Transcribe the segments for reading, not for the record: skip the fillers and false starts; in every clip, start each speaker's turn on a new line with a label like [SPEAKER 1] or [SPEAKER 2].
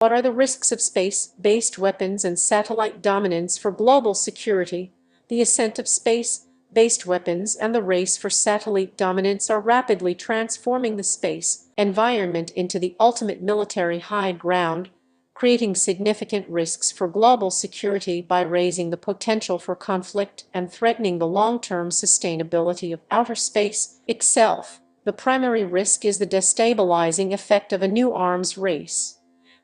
[SPEAKER 1] What are the risks of space-based weapons and satellite dominance for global security? The ascent of space-based weapons and the race for satellite dominance are rapidly transforming the space environment into the ultimate military high ground, creating significant risks for global security by raising the potential for conflict and threatening the long-term sustainability of outer space itself. The primary risk is the destabilizing effect of a new arms race.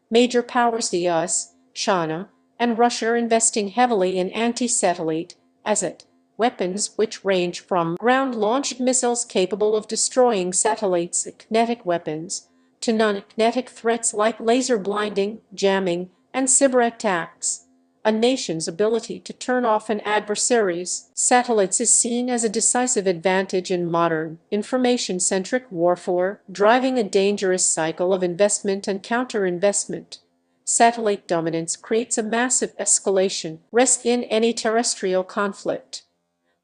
[SPEAKER 1] Major powers the US, China, and Russia are investing heavily in anti-satellite ASAT weapons, which range from ground-launched missiles capable of destroying satellites, kinetic weapons, to non-kinetic threats like laser blinding, jamming, and cyber attacks. A nation's ability to turn off an adversary's satellites is seen as a decisive advantage in modern, information-centric warfare, driving a dangerous cycle of investment and counter-investment. Satellite dominance creates a massive escalation risk in any terrestrial conflict.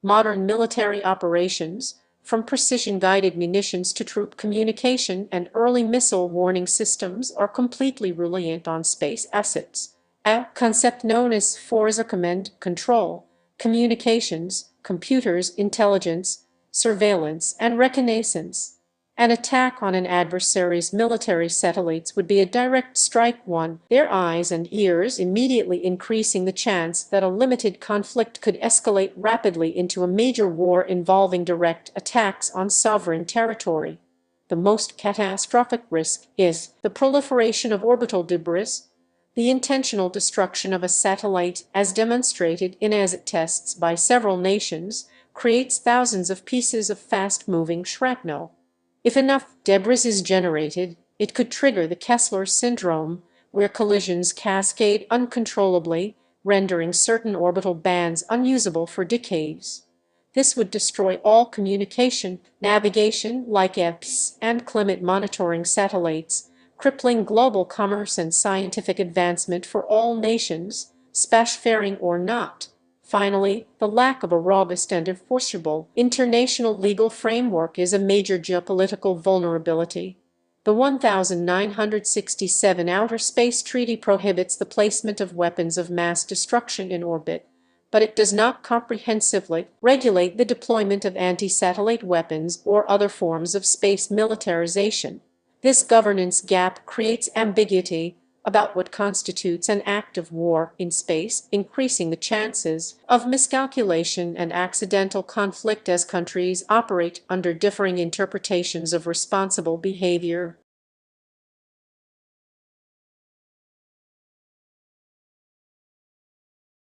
[SPEAKER 1] Modern military operations, from precision-guided munitions to troop communication and early missile warning systems, are completely reliant on space assets. A concept known as force command control, communications, computers, intelligence, surveillance, and reconnaissance. An attack on an adversary's military satellites would be a direct strike on their eyes and ears, immediately increasing the chance that a limited conflict could escalate rapidly into a major war involving direct attacks on sovereign territory. The most catastrophic risk is the proliferation of orbital debris, the intentional destruction of a satellite, as demonstrated in ASAT tests by several nations, creates thousands of pieces of fast-moving shrapnel. If enough debris is generated, it could trigger the Kessler Syndrome, where collisions cascade uncontrollably, rendering certain orbital bands unusable for decades. This would destroy all communication, navigation, like EPS, and climate monitoring satellites, crippling global commerce and scientific advancement for all nations, spacefaring or not. Finally, the lack of a robust and enforceable international legal framework is a major geopolitical vulnerability. The 1967 Outer Space Treaty prohibits the placement of weapons of mass destruction in orbit, but it does not comprehensively regulate the deployment of anti-satellite weapons or other forms of space militarization. This governance gap creates ambiguity about what constitutes an act of war in space, increasing the chances of miscalculation and accidental conflict as countries operate under differing interpretations of responsible behavior.